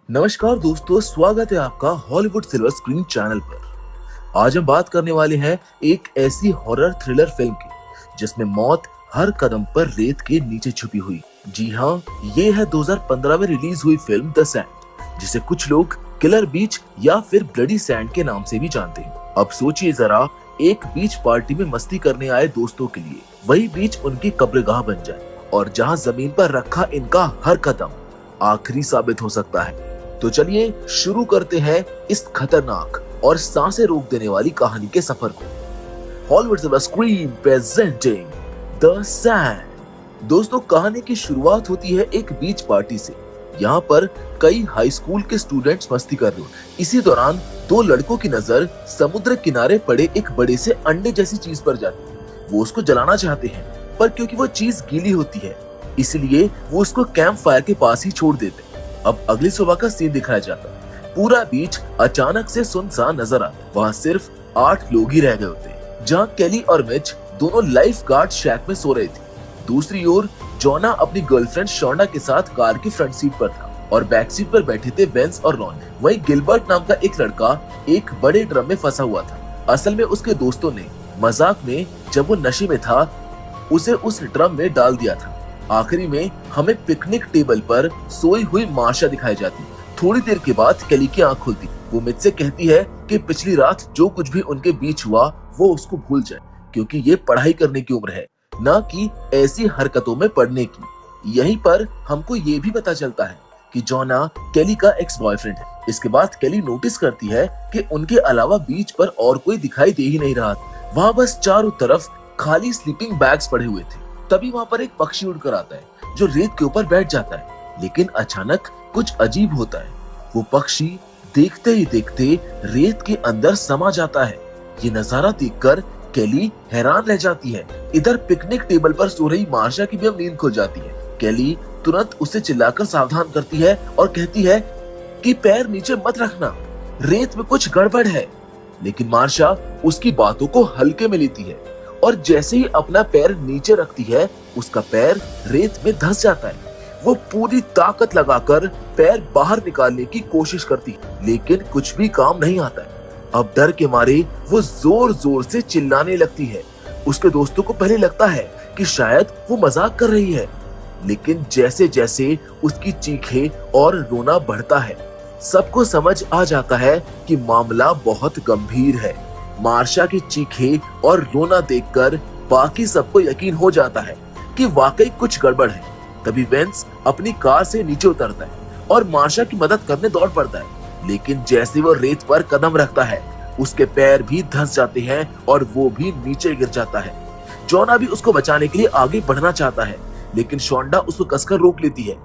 नमस्कार दोस्तों, स्वागत है आपका हॉलीवुड सिल्वर स्क्रीन चैनल पर। आज हम बात करने वाले हैं एक ऐसी हॉरर थ्रिलर फिल्म की जिसमें मौत हर कदम पर रेत के नीचे छुपी हुई। जी हाँ, ये है 2015 में रिलीज हुई फिल्म द सैंड, जिसे कुछ लोग किलर बीच या फिर ब्लडी सैंड के नाम से भी जानते हैं। अब सोचिए जरा, एक बीच पार्टी में मस्ती करने आए दोस्तों के लिए वही बीच उनकी कब्रगाह बन जाए और जहाँ जमीन पर रखा इनका हर कदम आखिरी साबित हो सकता है। तो चलिए शुरू करते हैं इस खतरनाक और सांसें रोक देने वाली कहानी के सफर को। Hollywood silver screen presenting the sand. दोस्तों, कहानी की शुरुआत होती है एक बीच पार्टी से। यहाँ पर कई हाई स्कूल के स्टूडेंट्स मस्ती कर रहे हो। इसी दौरान दो लड़कों की नजर समुद्र किनारे पड़े एक बड़े से अंडे जैसी चीज पर जाती है। वो उसको जलाना चाहते हैं, पर क्योंकि वो चीज गीली होती है इसलिए वो उसको कैंप फायर के पास ही छोड़ देते। अब अगली सुबह का सीन दिखाया जाता है। पूरा बीच अचानक से सुनसान नजर आता है। वहाँ सिर्फ 8 लोग ही रह गए होते, जहाँ केली और मिच दोनों लाइफ गार्ड शैक में सो रहे थे। दूसरी ओर जोना अपनी गर्लफ्रेंड शोंडा के साथ कार की फ्रंट सीट पर था और बैक सीट पर बैठे थे वेंस और रॉन। वहीं गिलबर्ट नाम का एक लड़का एक बड़े ड्रम में फंसा हुआ था। असल में उसके दोस्तों ने मजाक में, जब वो नशे में था, उसे उस ड्रम में डाल दिया था। आखिरी में हमें पिकनिक टेबल पर सोई हुई मार्शा दिखाई जाती। थोड़ी देर के बाद केली की आंख खुलती। वो मिच से कहती है कि पिछली रात जो कुछ भी उनके बीच हुआ वो उसको भूल जाए, क्योंकि ये पढ़ाई करने की उम्र है, न कि ऐसी हरकतों में पड़ने की। यहीं पर हमको ये भी पता चलता है कि जोना केली का एक्स बॉयफ्रेंड है। इसके बाद केली नोटिस करती है कि उनके अलावा बीच पर और कोई दिखाई दे ही नहीं रहा था। वहाँ बस चारों तरफ खाली स्लीपिंग बैग्स पड़े हुए थे। तभी वहाँ पर एक पक्षी उड़कर आता है जो रेत के ऊपर बैठ जाता है, लेकिन अचानक कुछ अजीब होता है। वो पक्षी देखते ही देखते रेत के अंदर समा जाता है। ये नजारा देखकर केली हैरान रह जाती है। इधर पिकनिक टेबल पर सो रही मार्शा की भी अब नींद खुल जाती है। केली तुरंत उसे चिल्लाकर सावधान करती है और कहती है कि पैर नीचे मत रखना, रेत में कुछ गड़बड़ है। लेकिन मार्शा उसकी बातों को हल्के में लेती है और जैसे ही अपना पैर नीचे रखती है उसका पैर रेत में धंस जाता है। वो पूरी ताकत लगाकर पैर बाहर निकालने की कोशिश करती है, लेकिन कुछ भी काम नहीं आता है। अब डर के मारे वो जोर जोर से चिल्लाने लगती है। उसके दोस्तों को पहले लगता है कि शायद वो मजाक कर रही है, लेकिन जैसे जैसे उसकी चीखें और रोना बढ़ता है सबको समझ आ जाता है कि मामला बहुत गंभीर है। मार्शा की चीखें और रोना देखकर बाकी सबको यकीन हो जाता है कि वाकई कुछ गड़बड़ है। तभी वेंस अपनी कार से नीचे उतरता है और मार्शा की मदद करने दौड़ पड़ता है, लेकिन जैसे वो रेत पर कदम रखता है उसके पैर भी धंस जाते हैं और वो भी नीचे गिर जाता है। जोना भी उसको बचाने के लिए आगे बढ़ना चाहता है, लेकिन शोंडा उसको कसकर रोक लेती है।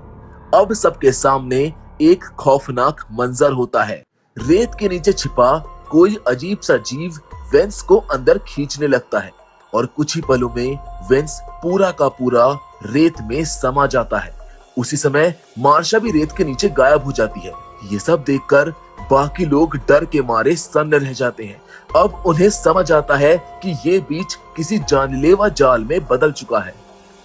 अब सबके सामने एक खौफनाक मंजर होता है। रेत के नीचे छिपा कोई अजीब सा जीव वेंस को अंदर खींचने लगता है और कुछ ही पलों में वेंस पूरा का पूरा रेत में समा जाता है। उसी समय मार्शा भी रेत के नीचे गायब हो जाती है। ये सब देखकर बाकी लोग डर के मारे सन्न रह जाते हैं। अब उन्हें समझ आता है कि ये बीच किसी जानलेवा जाल में बदल चुका है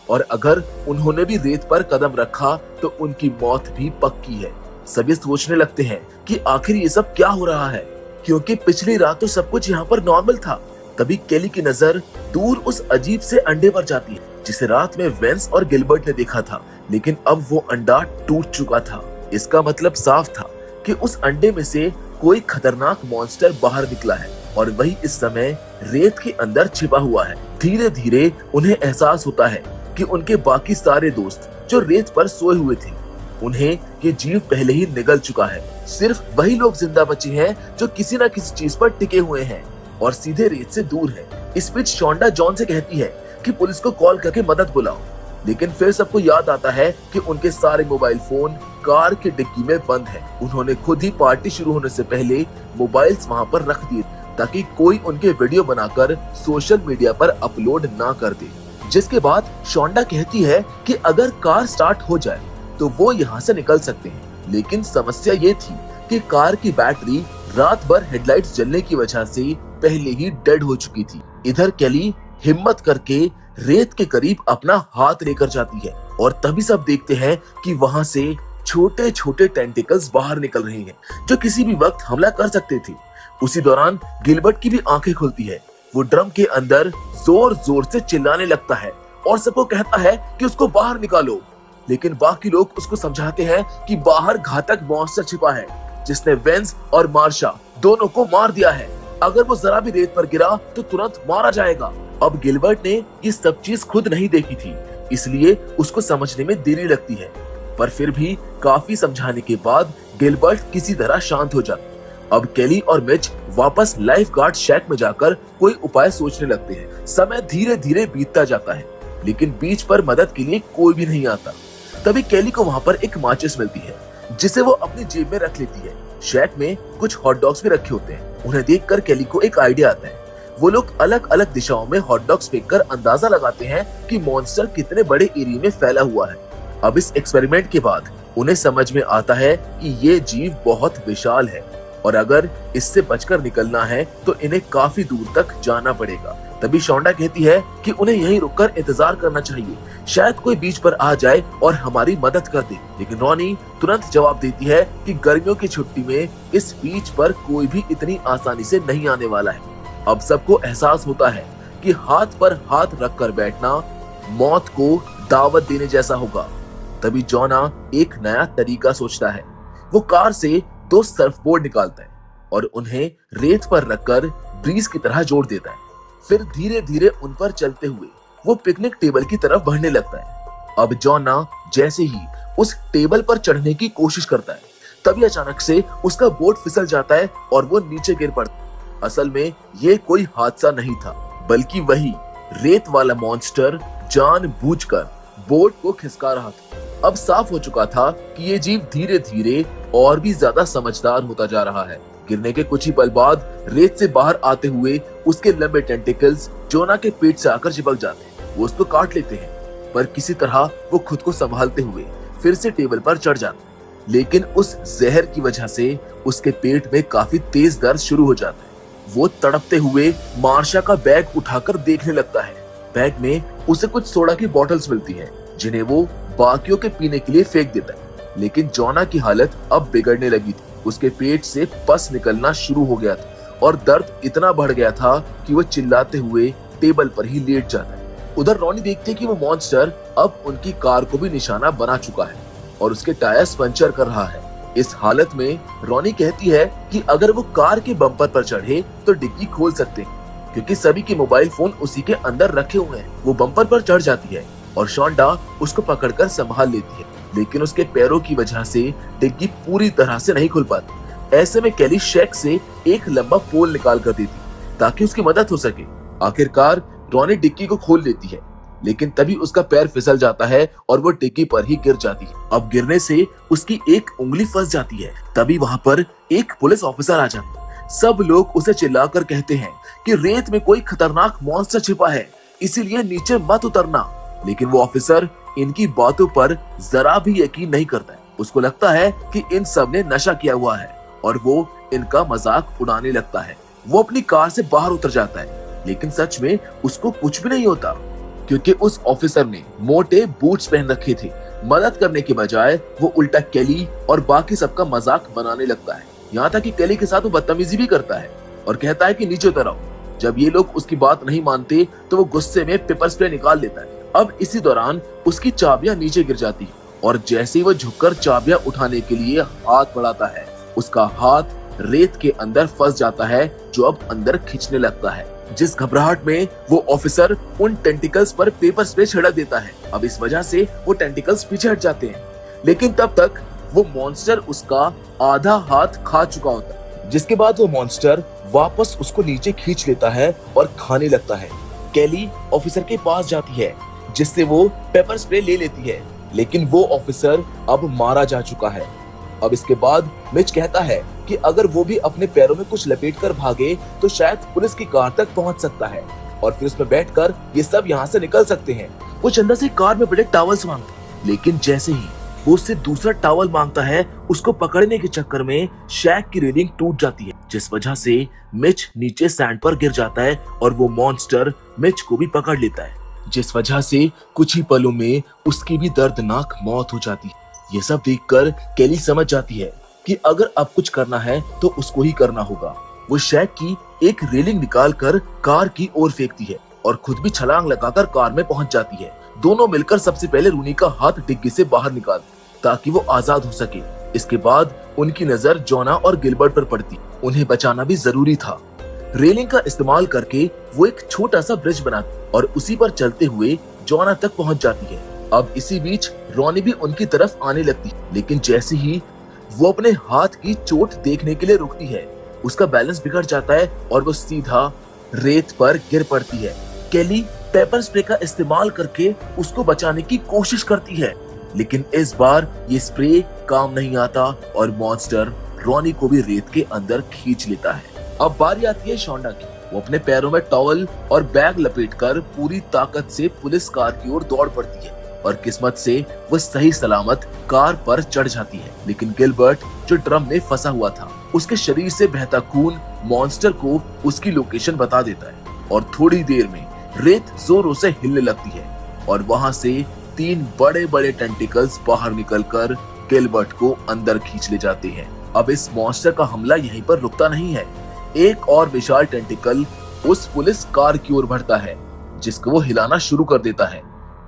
और अगर उन्होंने भी रेत पर कदम रखा तो उनकी मौत भी पक्की है। सभी सोचने लगते हैं कि आखिर ये सब क्या हो रहा है, क्योंकि पिछली रात तो सब कुछ यहाँ पर नॉर्मल था। तभी केली की नजर दूर उस अजीब से अंडे पर जाती है जिसे रात में वेंस और गिलबर्ट ने देखा था, लेकिन अब वो अंडा टूट चुका था। इसका मतलब साफ था कि उस अंडे में से कोई खतरनाक मॉन्स्टर बाहर निकला है और वही इस समय रेत के अंदर छिपा हुआ है। धीरे धीरे उन्हें एहसास होता है कि उनके बाकी सारे दोस्त जो रेत पर सोए हुए थे उन्हें ये जीव पहले ही निगल चुका है। सिर्फ वही लोग जिंदा बचे हैं जो किसी न किसी चीज पर टिके हुए हैं और सीधे रेत से दूर है। इस बीच शोंडा जॉन से कहती है कि पुलिस को कॉल करके मदद बुलाओ, लेकिन फिर सबको याद आता है कि उनके सारे मोबाइल फोन कार की डिक्की में बंद है। उन्होंने खुद ही पार्टी शुरू होने से पहले मोबाइल्स वहां पर रख दिए ताकि कोई उनके वीडियो बनाकर सोशल मीडिया पर अपलोड ना कर दे। जिसके बाद शोंडा कहती है कि अगर कार स्टार्ट हो जाए तो वो यहाँ से निकल सकते हैं, लेकिन समस्या ये थी कि कार की बैटरी रात भर हेडलाइट्स जलने की वजह से पहले ही डेड हो चुकी थी। इधर केली हिम्मत करके रेत के करीब अपना हाथ लेकर जाती है और तभी सब देखते हैं कि वहां से छोटे छोटे टेंटिकल्स बाहर निकल रहे हैं जो किसी भी वक्त हमला कर सकते थे। उसी दौरान गिलबर्ट की भी आंखें खुलती है। वो ड्रम के अंदर जोर जोर से चिल्लाने लगता है और सबको कहता है कि उसको बाहर निकालो। लेकिन बाकी लोग उसको समझाते हैं कि बाहर घातक मॉन्स्टर छिपा है जिसने वेंस और मार्शा दोनों को मार दिया है। अगर वो जरा भी रेत पर गिरा तो तुरंत मारा जाएगा। अब गिलबर्ट ने ये सब चीज खुद नहीं देखी थी, इसलिए उसको समझने में देरी लगती है, पर फिर भी काफी समझाने के बाद गिलबर्ट किसी तरह शांत हो जाता है। अब केली और मिच वापस लाइफ गार्ड शैक में जाकर कोई उपाय सोचने लगते हैं। समय धीरे धीरे बीतता जाता है, लेकिन बीच पर मदद के लिए कोई भी नहीं आता। तभी केली को वहाँ पर एक माचिस मिलती है जिसे वो अपनी जेब में रख लेती है। शैक में कुछ हॉट डॉग्स भी रखे होते हैं। उन्हें देखकर केली को एक आइडिया आता है। वो लोग अलग अलग दिशाओं में हॉट डॉग्स फेंककर अंदाजा लगाते हैं कि मॉन्स्टर कितने बड़े एरिया में फैला हुआ है। अब इस एक्सपेरिमेंट के बाद उन्हें समझ में आता है कि ये जीव बहुत विशाल है और अगर इससे बचकर निकलना है तो इन्हें काफी दूर तक जाना पड़ेगा। तभी शोंडा कहती है कि उन्हें यहीं रुककर इंतजार करना चाहिए, शायद कोई बीच पर आ जाए और हमारी मदद कर दे। लेकिन रॉनी तुरंत जवाब देती है कि गर्मियों की छुट्टी में इस बीच पर कोई भी इतनी आसानी से नहीं आने वाला है। अब सबको एहसास होता है कि हाथ पर हाथ रखकर बैठना मौत को दावत देने जैसा होगा। तभी जॉना एक नया तरीका सोचता है। वो कार से 2 सर्फबोर्ड निकालता है और उन्हें रेत पर रखकर ब्रीज की तरह जोड़ देता है। फिर धीरे धीरे उन पर चलते हुए वो पिकनिक टेबल की तरफ बढ़ने लगता है। अब जॉना जैसे ही उस टेबल पर चढ़ने की कोशिश करता है, तभी अचानक से उसका बोट फिसल जाता है और वो नीचे गिर पड़ता है। असल में ये कोई हादसा नहीं था, बल्कि वही रेत वाला मॉन्स्टर जानबूझकर बोट को खिसका रहा था। अब साफ हो चुका था कि ये जीव धीरे धीरे और भी ज्यादा समझदार होता जा रहा है। गिरने के कुछ ही पल बाद रेत से बाहर आते हुए उसके लंबे टेंटिकल्स जोना के पेट से आकर चिपक जाते हैं। वो उसको काट लेते हैं, पर किसी तरह वो खुद को संभालते हुए फिर से टेबल पर चढ़ जाता है। लेकिन उस जहर की वजह से उसके पेट में काफी तेज दर्द शुरू हो जाता है। वो तड़पते हुए मार्शा का बैग उठाकर देखने लगता है। बैग में उसे कुछ सोडा की बॉटल्स मिलती हैं, जिन्हें वो बाकियों के पीने के लिए फेंक देता है। लेकिन जॉना की हालत अब बिगड़ने लगी थी। उसके पेट से पस निकलना शुरू हो गया था और दर्द इतना बढ़ गया था कि वो चिल्लाते हुए टेबल पर ही लेट जाता है। उधर रॉनी देखती है कि वो मॉन्स्टर अब उनकी कार को भी निशाना बना चुका है और उसके टायर्स पंचर कर रहा है। इस हालत में रॉनी कहती है कि अगर वो कार के बम्पर पर चढ़े तो डिग्गी खोल सकते हैं, क्योंकि सभी के मोबाइल फोन उसी के अंदर रखे हुए हैं। वो बम्पर पर चढ़ जाती है और शोंडा उसको पकड़कर संभाल लेती है, लेकिन उसके पैरों की वजह से डिग्गी पूरी तरह से नहीं खुल पाती। ऐसे में केली शैक से एक लंबा पोल निकाल कर देती ताकि उसकी मदद हो सके। आखिरकार रॉनी डिग्गी को खोल लेती है, लेकिन तभी उसका पैर फिसल जाता है और वो डिग्गी पर ही गिर जाती है। अब गिरने से उसकी एक उंगली फंस जाती है। तभी वहां पर एक पुलिस ऑफिसर आ जाता है। सब लोग उसे चिल्लाकर कहते हैं कि रेत में कोई खतरनाक मॉन्स्टर छिपा है, इसीलिए नीचे मत उतरना। लेकिन वो ऑफिसर इनकी बातों पर जरा भी यकीन नहीं करता है। उसको लगता है कि इन सब ने नशा किया हुआ है और वो इनका मजाक उड़ाने लगता है। वो अपनी कार से बाहर उतर जाता है, लेकिन सच में उसको कुछ भी नहीं होता, क्योंकि उस ऑफिसर ने मोटे बूट्स पहन रखे थे। मदद करने के बजाय वो उल्टा केली और बाकी सबका मजाक बनाने लगता है। यहाँ तक कि केली के साथ वो बदतमीजी भी करता है और कहता है कि नीचे उतर आओ। जब ये लोग उसकी बात नहीं मानते तो वो गुस्से में पेपर स्प्रे निकाल लेता है। अब इसी दौरान उसकी चाबियां नीचे गिर जाती है और जैसे ही वो झुककर चाबियां उठाने के लिए हाथ बढ़ाता है, उसका हाथ रेत के अंदर फंस जाता है, जो अब अंदर खींचने लगता है। जिस घबराहट में वो ऑफिसर उन टेंटिकल्स पर पेपर स्प्रे छिड़क देता है। अब इस वजह से वो टेंटिकल्स पीछे हट जाते हैं, लेकिन तब तक वो मॉन्स्टर उसका आधा हाथ खा चुका होता है। जिसके बाद वो मॉन्स्टर वापस उसको नीचे खींच लेता है और खाने लगता है। केली ऑफिसर के पास जाती है, जिससे वो पेपर स्प्रे ले लेती है, लेकिन वो ऑफिसर अब मारा जा चुका है। अब इसके बाद मिच कहता है कि अगर वो भी अपने पैरों में कुछ लपेट कर भागे तो शायद पुलिस की कार तक पहुंच सकता है और फिर उसमें बैठकर ये सब यहाँ से निकल सकते हैं। वो चंदा से कार में बड़े टॉवल्स मांगता है, लेकिन जैसे ही वो उससे दूसरा टॉवल मांगता है, उसको पकड़ने के चक्कर में शैक की रेलिंग टूट जाती है, जिस वजह से मिच नीचे सैंड पर गिर जाता है और वो मॉन्स्टर मिच को भी पकड़ लेता है, जिस वजह से कुछ ही पलों में उसकी भी दर्दनाक मौत हो जाती है। ये सब देखकर केली समझ जाती है कि अगर अब कुछ करना है तो उसको ही करना होगा। वो शैक की एक रेलिंग निकालकर कार की ओर फेंकती है और खुद भी छलांग लगाकर कार में पहुंच जाती है। दोनों मिलकर सबसे पहले रूनी का हाथ डिग्गी से बाहर निकाल ताकि वो आजाद हो सके। इसके बाद उनकी नजर जोना और गिलबर्ट पर पड़ती। उन्हें बचाना भी जरूरी था। रेलिंग का इस्तेमाल करके वो एक छोटा सा ब्रिज बनाती और उसी पर चलते हुए जोना तक पहुंच जाती है। अब इसी बीच रोनी भी उनकी तरफ आने लगती, लेकिन जैसे ही वो अपने हाथ की चोट देखने के लिए रुकती है, उसका बैलेंस बिगड़ जाता है और वो सीधा रेत पर गिर पड़ती है। केली पेपर स्प्रे का इस्तेमाल करके उसको बचाने की कोशिश करती है, लेकिन इस बार ये स्प्रे काम नहीं आता और मॉन्स्टर रोनी को भी रेत के अंदर खींच लेता है। अब बारी आती है शोंडा की। वो अपने पैरों में टॉवल और बैग लपेटकर पूरी ताकत से पुलिस कार की ओर दौड़ पड़ती है और किस्मत से वो सही सलामत कार पर चढ़ जाती है। लेकिन गिलबर्ट जो ड्रम में फंसा हुआ था, उसके शरीर से बहता खून मॉन्स्टर को उसकी लोकेशन बता देता है और थोड़ी देर में रेत जोरों से हिलने लगती है और वहां से 3 बड़े बड़े टेंटिकल्स बाहर निकलकर गिलबर्ट को अंदर खींच ले जाते हैं। अब इस मॉन्स्टर का हमला यहीं पर रुकता नहीं है। एक और विशाल टेंटिकल उस पुलिस कार की ओर बढ़ता है, जिसको वो हिलाना शुरू कर देता है।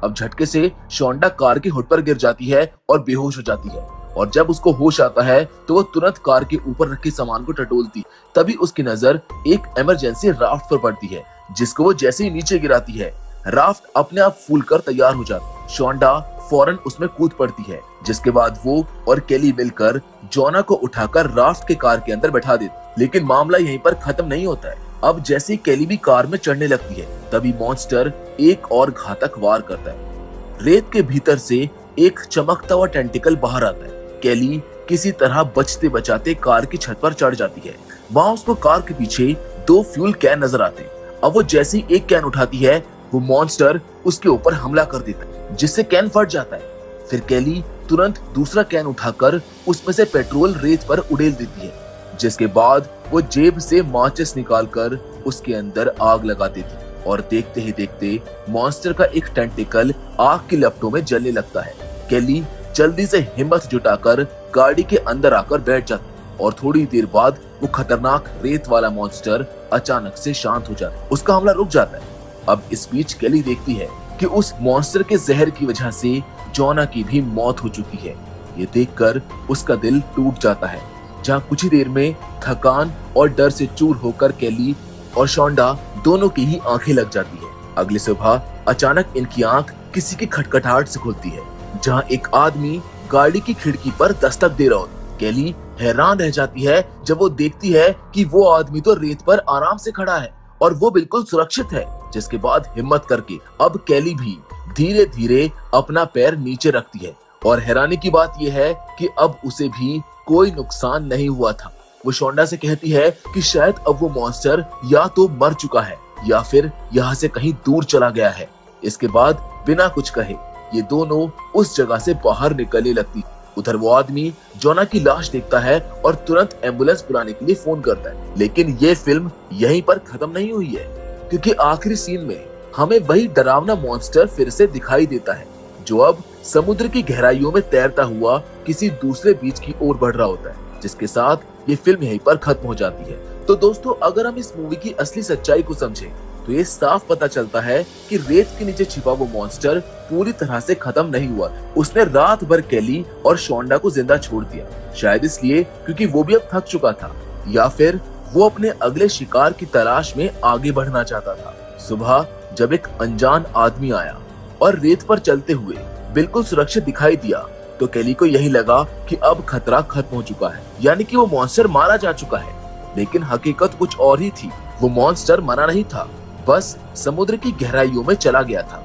अब झटके से शोंडा कार के हुड पर गिर जाती है और बेहोश हो जाती है और जब उसको होश आता है तो वो तुरंत कार के ऊपर रखे सामान को टटोलती। तभी उसकी नजर एक इमरजेंसी राफ्ट पर पड़ती है, जिसको वो जैसे ही नीचे गिराती है, राफ्ट अपने आप फूलकर तैयार हो जाता है। शोंडा फौरन उसमें कूद पड़ती है, जिसके बाद वो और केली मिलकर जोना को उठाकर राफ्ट के कार के अंदर बैठा देते। लेकिन मामला यहीं पर खत्म नहीं होता है। अब जैसे ही केली भी कार में चढ़ने लगती है, तभी मॉन्स्टर एक और घातक वार करता है। रेत के भीतर से एक चमकता हुआ टेंटिकल बाहर आता है। केली किसी तरह बचते बचाते कार की छत पर चढ़ जाती है। वहां उसको कार के पीछे 2 फ्यूल कैन नजर आते हैं। अब वो जैसे ही एक कैन उठाती है, वो मॉन्स्टर उसके ऊपर हमला कर देता है, जिससे कैन फट जाता है। फिर केली तुरंत दूसरा कैन उठाकर उसमें से पेट्रोल रेत पर उड़ेल देती है, जिसके बाद वो जेब से माचिस निकालकर उसके अंदर आग लगा देती और देखते ही देखते मॉन्स्टर का एक टेंटिकल आग की लपटों में जलने लगता है। केली जल्दी से हिम्मत जुटाकर गाड़ी के अंदर आकर बैठ जाती और थोड़ी देर बाद वो खतरनाक रेत वाला मॉन्स्टर अचानक से शांत हो जाता है। उसका हमला रुक जाता है। अब इस बीच केली देखती है कि उस मॉन्स्टर के जहर की वजह से जोना की भी मौत हो चुकी है। ये देखकर उसका दिल टूट जाता है। जहाँ कुछ ही देर में थकान और डर से चूर होकर केली और शोंडा दोनों की ही आंखें लग जाती है। अगली सुबह अचानक इनकी आंख किसी की खटखटाहट से खुलती है, जहाँ एक आदमी गाड़ी की खिड़की पर दस्तक दे रहा होता है। केली हैरान रह जाती है जब वो देखती है कि वो आदमी तो रेत पर आराम से खड़ा है और वो बिल्कुल सुरक्षित है। जिसके बाद हिम्मत करके अब केली भी धीरे धीरे अपना पैर नीचे रखती है और हैरानी की बात यह है कि अब उसे भी कोई नुकसान नहीं हुआ था। वो शोंडा से कहती है कि शायद अब वो मॉन्स्टर या तो मर चुका है या फिर यहाँ से कहीं दूर चला गया है। इसके बाद बिना कुछ कहे ये दोनों उस जगह से बाहर निकलने लगती। उधर वो आदमी जोना की लाश देखता है और तुरंत एम्बुलेंस बुलाने के लिए फोन करता है। लेकिन ये फिल्म यहीं पर खत्म नहीं हुई है, क्योंकि आखिरी सीन में हमें वही डरावना मॉन्स्टर फिर से दिखाई देता है, जो अब समुद्र की गहराइयों में तैरता हुआ किसी दूसरे बीच की ओर बढ़ रहा होता है। जिसके साथ ये फिल्म यहीं पर खत्म हो जाती है। तो दोस्तों, अगर हम इस मूवी की असली सच्चाई को समझें तो ये साफ पता चलता है कि रेत के नीचे छिपा वो मॉन्स्टर पूरी तरह से खत्म नहीं हुआ। उसने रात भर केली और शोंडा को जिंदा छोड़ दिया, शायद इसलिए क्योंकि वो भी अब थक चुका था, या फिर वो अपने अगले शिकार की तलाश में आगे बढ़ना चाहता था। सुबह जब एक अनजान आदमी आया और रेत पर चलते हुए बिल्कुल सुरक्षित दिखाई दिया, तो केली को यही लगा कि अब खतरा खत्म हो चुका है, यानी कि वो मॉन्स्टर मारा जा चुका है। लेकिन हकीकत कुछ और ही थी। वो मॉन्स्टर मरा नहीं था, बस समुद्र की गहराइयों में चला गया था,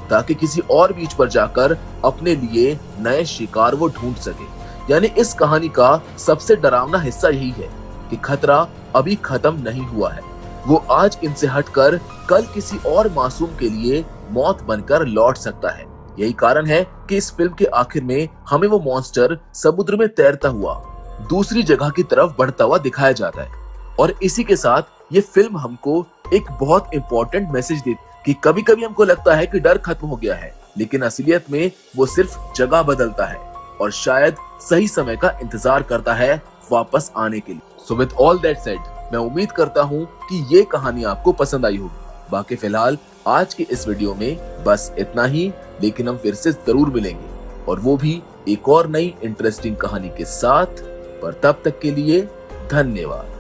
ताकि किसी और बीच पर जाकर अपने लिए नए शिकार वो ढूंढ सके। यानी इस कहानी का सबसे डरावना हिस्सा यही है कि खतरा अभी खत्म नहीं हुआ है। वो आज इनसे हटकर कल किसी और मासूम के लिए मौत बनकर लौट सकता है। यही कारण है कि इस फिल्म के आखिर में हमें वो मॉन्स्टर समुद्र में तैरता हुआ दूसरी जगह की तरफ बढ़ता हुआ दिखाया जाता है। और इसी के साथ ये फिल्म हमको एक बहुत इंपॉर्टेंट मैसेज देती कि कभी कभी हमको लगता है कि डर खत्म हो गया है, लेकिन असलियत में वो सिर्फ जगह बदलता है। और शायद सही समय का इंतजार करता है वापस आने के लिए। So with all that said, मैं उम्मीद करता हूँ कि ये कहानी आपको पसंद आई होगी। बाकी फिलहाल आज के इस वीडियो में बस इतना ही, लेकिन हम फिर से जरूर मिलेंगे और वो भी एक और नई इंटरेस्टिंग कहानी के साथ। पर तब तक के लिए धन्यवाद।